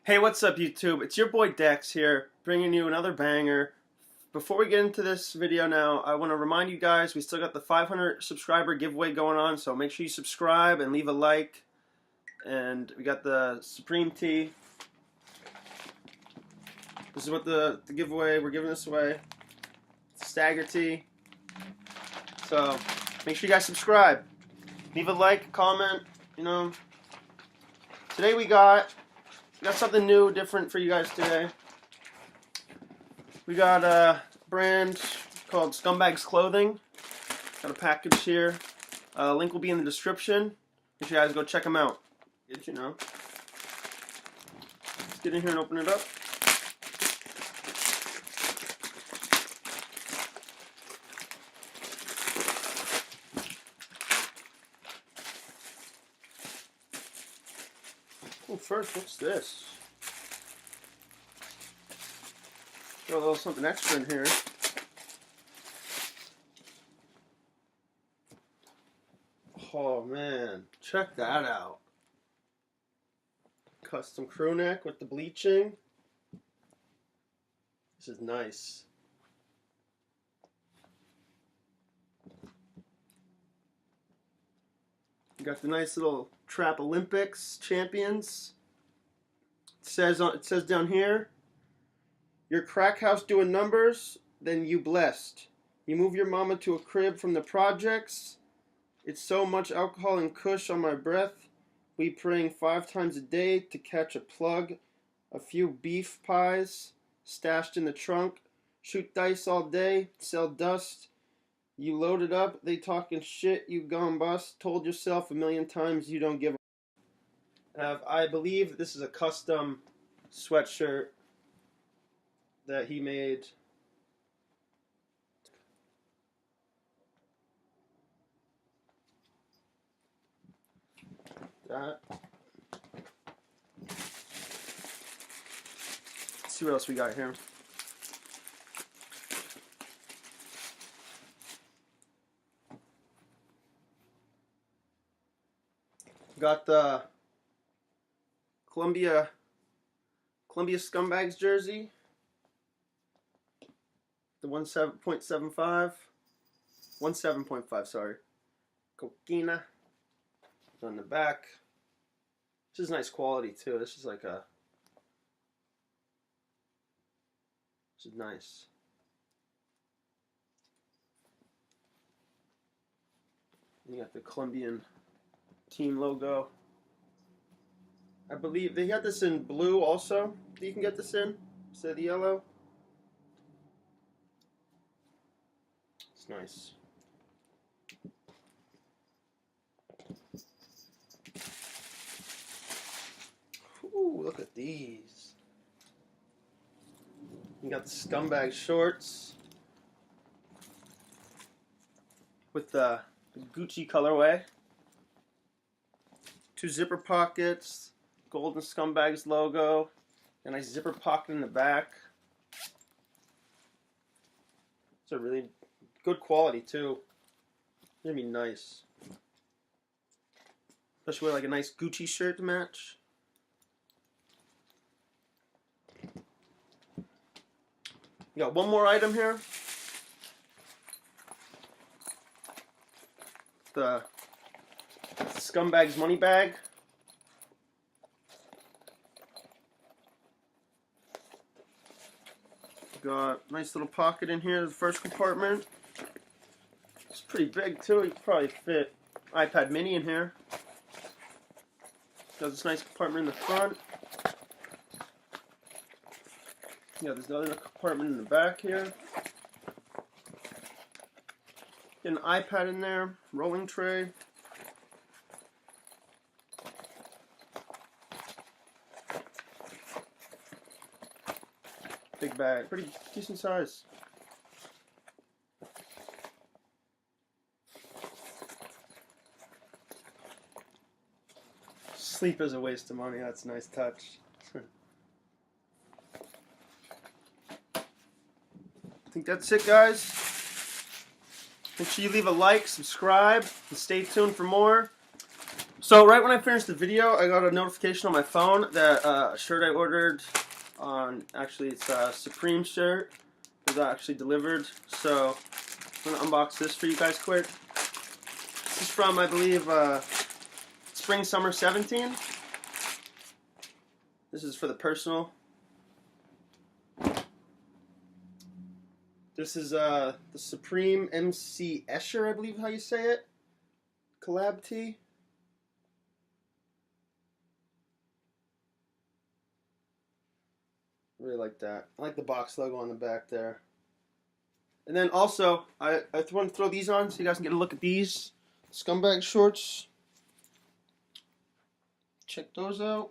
Hey, what's up YouTube? It's your boy Dex here, bringing you another banger. Before we get into this video now, I want to remind you guys we still got the 500 subscriber giveaway going on, so make sure you subscribe and leave a like. And we got the Supreme tee. This is what the giveaway, we're giving this away. Stagger tee. So make sure you guys subscribe. Leave a like, comment, you know. Today we got something new, different for you guys today. We got a brand called Scumbags Clothing. Got a package here. Link will be in the description. Make sure you guys go check them out. Good, you know. Let's get in here and open it up. Oh, first, what's this? Got a little something extra in here. Oh man, check that out. Custom crew neck with the bleaching. This is nice. You got the nice little Trap Olympics champions. It says down here, your crack house doing numbers, then you blessed. You move your mama to a crib from the projects. It's so much alcohol and kush on my breath. We praying 5 times a day to catch a plug. A few beef pies stashed in the trunk. Shoot dice all day, sell dust. You loaded up, they talking shit, you gone bust. Told yourself 1,000,000 times you don't give a... I believe this is a custom sweatshirt that he made. That. Let's see what else we got here. Got the Columbia Scumbags jersey. The 17.75. 17.5, sorry. Coquina. On the back. This is nice quality too. This is like a... This is nice. You got the Colombian team logo. I believe they got this in blue also. You can get this in instead of the yellow. It's nice. Ooh, look at these. You got the Scumbag shorts with the Gucci colorway. 2 zipper pockets, golden Scumbags logo, a nice zipper pocket in the back. It's a really good quality too. It's gonna be nice. Especially with like a nice Gucci shirt to match. We got one more item here. The Scumbags money bag. Got a nice little pocket in here, the first compartment. It's pretty big too, you could probably fit iPad mini in here. Got this nice compartment in the front. Yeah, there's another compartment in the back here. Get an iPad in there, rolling tray. Big bag, pretty decent size. Sleep is a waste of money, that's a nice touch. I think that's it, guys. Make sure you leave a like, subscribe, and stay tuned for more. So right when I finished the video, I got a notification on my phone that a shirt I ordered on, actually it's a Supreme shirt, was actually delivered. So I'm going to unbox this for you guys quick. This is from, I believe, Spring Summer 17. This is for the personal. This is the Supreme MC Escher, I believe how you say it. Collab tee. Really like that. I like the box logo on the back there. And then also, I want to throw these on so you guys can get a look at these Scumbag shorts. Check those out.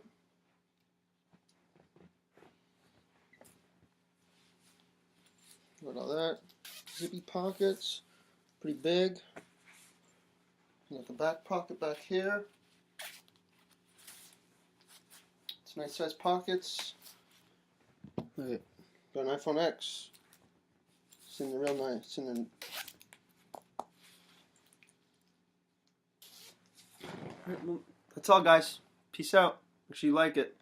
Look at all that. Zippy pockets. Pretty big. You got the back pocket back here. It's nice size pockets. Look at, got an iPhone X. It's in the real nice. It's in the... That's all, guys. Peace out. Make sure you like it.